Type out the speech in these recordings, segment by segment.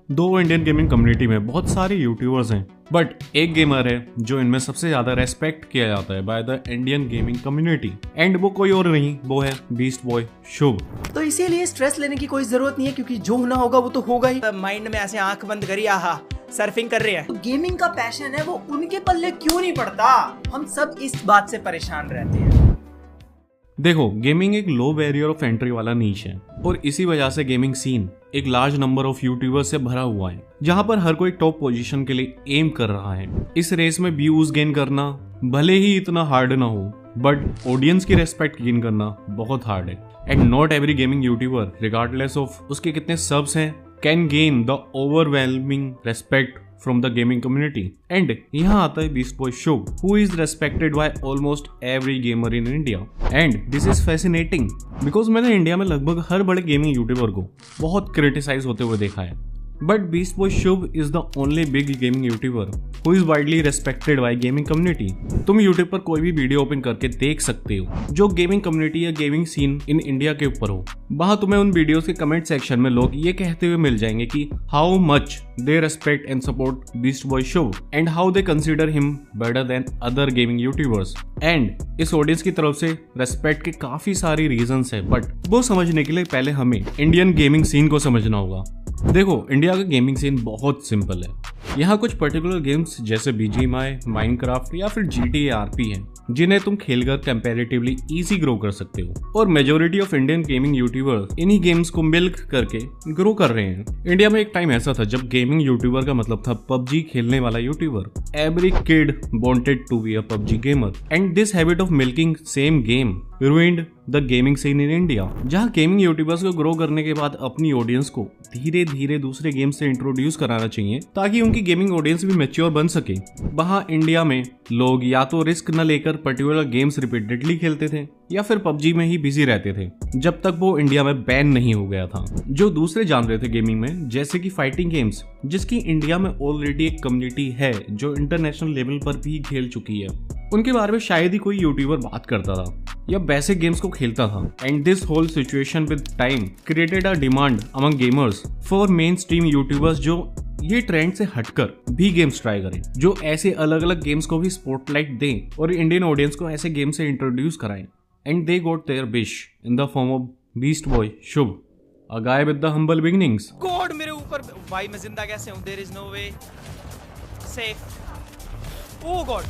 दो Indian gaming community में बहुत सारे यूट्यूबर्स हैं, बट एक गेमर है जो इनमें सबसे ज्यादा रेस्पेक्ट किया जाता है by the Indian gaming community, and वो कोई और नहीं, वो है बीस्ट बॉय शुभ। तो इसीलिए स्ट्रेस लेने की कोई जरूरत नहीं है, क्योंकि जो होना होगा वो तो होगा ही। माइंड में ऐसे आंख बंद करी, आहा सर्फिंग कर रहे हैं। तो गेमिंग का पैशन है वो उनके पल्ले क्यों नहीं पड़ता? हम सब इस बात से परेशान रहते हैं। देखो, गेमिंग एक लो बैरियर ऑफ एंट्री वाला नीश है और इसी वजह से गेमिंग सीन एक लार्ज नंबर ऑफ यूट्यूबर्स से भरा हुआ है, जहां पर हर कोई टॉप पोजीशन के लिए एम कर रहा है। इस रेस में व्यूज गेन करना भले ही इतना हार्ड ना हो, बट ऑडियंस की रेस्पेक्ट गेन करना बहुत हार्ड है। And not every gaming YouTuber, regardless of उसके कितने सब्स हैं, can gain the overwhelming respect from the gaming community. And यहाँ आता है beast boy Shubh, who is respected by almost every gamer in India. And this is fascinating because मैंने India में लगभग हर बड़े गेमिंग यूट्यूबर को बहुत क्रिटिसाइज होते हुए देखा है, but beast boy Shubh is the only big gaming YouTuber who is widely respected by gaming community. तुम यूट्यूब पर कोई भी वीडियो ओपन करके देख सकते हो जो गेमिंग कम्युनिटी या गेमिंग सीन इन इंडिया के ऊपर हो। वहां तुम्हें उन वीडियोस के कमेंट सेक्शन में लोग ये कहते हुए मिल जाएंगे कि how much they respect and support beast boy Shubh and how they consider him better than other gaming YouTubers. And इस ऑडियंस की तरफ से रेस्पेक्ट के काफी सारी रीजंस है, बट वो समझने के लिए पहले हमें इंडियन गेमिंग सीन को समझना होगा। देखो, इंडिया का गेमिंग सीन बहुत सिंपल है। यहाँ कुछ पर्टिकुलर गेम्स जैसे BGMI, माइनक्राफ्ट या फिर GTA RP हैं, जिन्हें तुम खेलकर कंपैरेटिवली इजी ग्रो कर सकते हो, और majority of Indian gaming YouTubers इन्हीं गेम्स को मिल्क करके ग्रो कर रहे हैं। इंडिया में एक टाइम ऐसा था जब गेमिंग यूट्यूबर का मतलब था PUBG खेलने वाला YouTuber. Every kid wanted to be a PUBG gamer, and this habit of milking same game ruined the gaming scene in India. जहां गेमिंग यूट्यूबर्स को ग्रो करने के बाद अपनी ऑडियंस को धीरे धीरे दूसरे गेम से इंट्रोड्यूस कराना चाहिए ताकि उनकी गेमिंग ऑडियंस भी मैच्योर बन सके। वहां इंडिया में लोग या तो रिस्क न लेकर पर्टिकुलर गेम्स रिपीटेडली खेलते थे या फिर PUBG में ही बिजी रहते थे जब तक वो इंडिया में बैन नहीं हो गया था। जो दूसरे जान रहे थे गेमिंग में, जैसे कि फाइटिंग गेम्स, जिसकी इंडिया में ऑलरेडी एक कम्युनिटी है जो इंटरनेशनल लेवल पर भी खेल चुकी है, उनके बारे में शायद ही कोई यूट्यूबर बात करता था या वैसे गेम्स को खेलता था। And this whole situation with time created a demand among gamers for mainstream YouTubers जो ये ट्रेंड से हटकर भी गेम्स ट्राई करें, जो ऐसे अलग अलग गेम्स को भी स्पॉटलाइट दें और इंडियन ऑडियंस को ऐसे गेम से इंट्रोड्यूस कराएं। And they got their wish in the form of beast boy Shubh, a guy with the humble beginnings. God मेरे ऊपर, भाई मैं जिंदा कैसे हूं? There is no way safe. Oh god,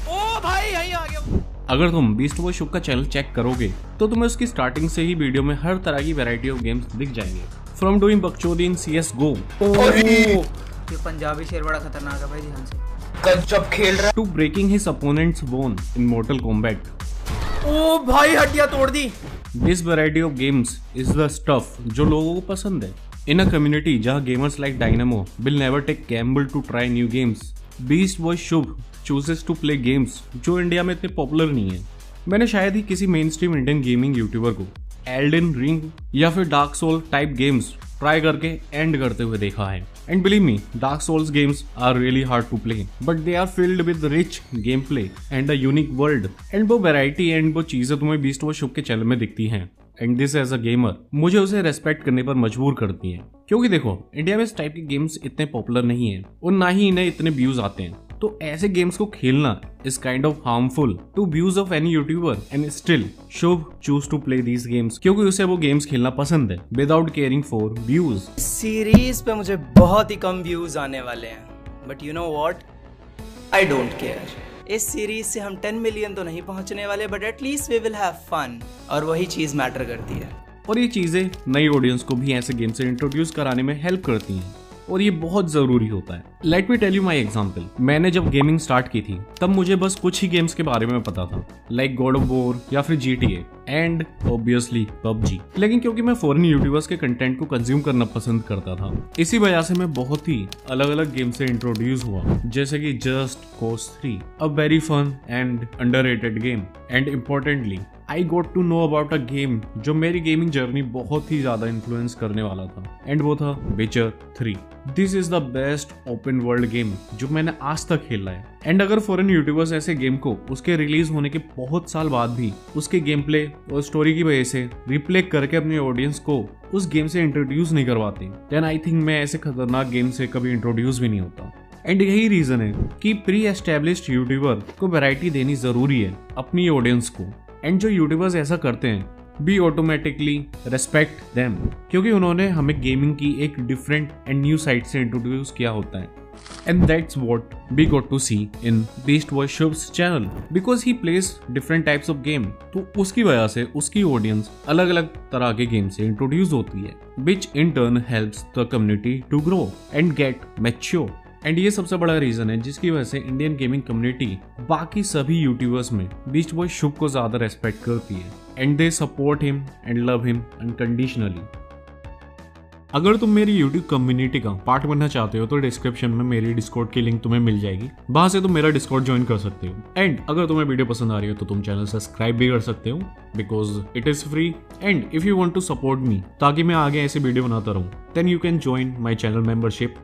ओ भाई यहीं आ गया। अगर तुम बीस्ट बॉय शुभ का चैनल चेक करोगे तो तुम्हें उसकी स्टार्टिंग से ही वीडियो में हर तरह की वैरायटी ऑफ गेम्स दिख जाएंगे, फ्रॉम डूइंग बकचोदी इन CS:GO, ये पंजाबी शेर बड़ा खतरनाक है भाई, ध्यान से गजब खेल रहा है, to breaking his opponents bone in mortal combat. ओ भाई हड्डियां तोड़ दी। This variety of games is the stuff जो लोगों को पसंद है। इन अ कम्युनिटी जहां gamers like Dynamo will never take gamble to try new games, beast boy Shubh chooses to play games जो इंडिया में इतने पॉपुलर नहीं है। मैंने शायद ही किसी mainstream Indian gaming YouTuber को एल्डन रिंग या फिर dark soul type games try करके एंड करते हुए देखा है। And believe me, dark souls games are really hard to play, but they are filled with rich game play and a unique world. And वो variety and वो चीजें तुम्हें beast boy शुभ के चैनल में दिखती हैं, and this as a gamer मुझे उसे रेस्पेक्ट करने पर मजबूर करती है, क्योंकि देखो, इंडिया में इस टाइप के गेम्स इतने पॉपुलर नहीं है और ना ही इन्हें इतने व्यूज आते हैं। तो ऐसे गेम्स को खेलना is kind of harmful to views of any YouTuber, and still Shubh choose to play these games क्योंकि उसे वो गेम्स खेलना पसंद है without caring for views. Series पे मुझे बहुत ही कम व्यूज आने वाले हैं, but you know what, I don't care. इस सीरीज से हम 10 मिलियन तो नहीं पहुंचने वाले, but at least we will have fun, और वही चीज मैटर करती है। और ये चीजें नई ऑडियंस को भी ऐसे गेम से इंट्रोड्यूस कराने में हेल्प करती हैं, और ये बहुत जरूरी होता है। Let me tell you my example. मैंने जब गेमिंग स्टार्ट की थी तब मुझे बस कुछ ही गेम्स के बारे में पता था, लाइक गॉड ऑफ वॉर या फिर GTA एंड ऑब्वियसली PUBG। लेकिन क्योंकि मैं फॉरेन यूट्यूबर्स के कंटेंट को कंज्यूम करना पसंद करता था, इसी वजह से मैं बहुत ही अलग अलग गेम से इंट्रोड्यूस हुआ, जैसे कि just cause 3, a very fun and underrated game, and importantly I got to know about a game जो मेरी गेमिंग जर्नी बहुत ही ज्यादा इन्फ्लुएंस करने वाला था, एंड वो था विचर 3। This is the best open world game जो मैंने आज तक खेला है। एंड अगर फॉरेन यूट्यूबर्स ऐसे गेम को उसके रिलीज होने के बहुत साल बाद भी उसके गेम प्ले और स्टोरी की वजह से रिप्ले करके अपने ऑडियंस को उस गेम से इंट्रोड्यूस नहीं करवाते, देन आई थिंक मैं ऐसे खतरनाक गेम से कभी इंट्रोड्यूस भी नहीं होता। एंड यही रीजन है कि प्री एस्टेब्लिश्ड यूट्यूबर को वैरायटी देनी जरूरी है अपनी ऑडियंस को। एंड जो यूट्यूबर्स ऐसा करते हैं वी ऑटोमेटिकली रेस्पेक्ट देम, क्योंकि उन्होंने हमें गेमिंग की एक डिफरेंट एंड न्यू साइड से इंट्रोड्यूस किया होता है। And that's what we got to see in beast boy Shubh's channel, because he plays different types of game. तो उसकी वजह से उसकी ऑडियंस अलग अलग तरह के गेम से इंट्रोड्यूस होती है, which in turn helps the community to grow and get mature. And ये सबसे बड़ा रीजन है जिसकी वजह से इंडियन गेमिंग कम्युनिटी बाकी सभी यूट्यूबर्स में बीस्ट बॉय शुभ को ज्यादा रेस्पेक्ट करती है, and they support him and love him unconditionally. अगर तुम मेरी यूट्यूब कम्युनिटी का पार्ट बनना चाहते हो तो डिस्क्रिप्शन में मेरी डिस्कॉर्ड की लिंक तुम्हें मिल जाएगी, वहां से तुम मेरा डिस्कॉर्ड ज्वाइन कर सकते हो। एंड अगर तुम्हें वीडियो पसंद आ रही हो तो तुम चैनल सब्सक्राइब भी कर सकते हो, because it is free. And if you want to support me ताकि मैं आगे ऐसे वीडियो बनाता रहूं, then you can join my channel membership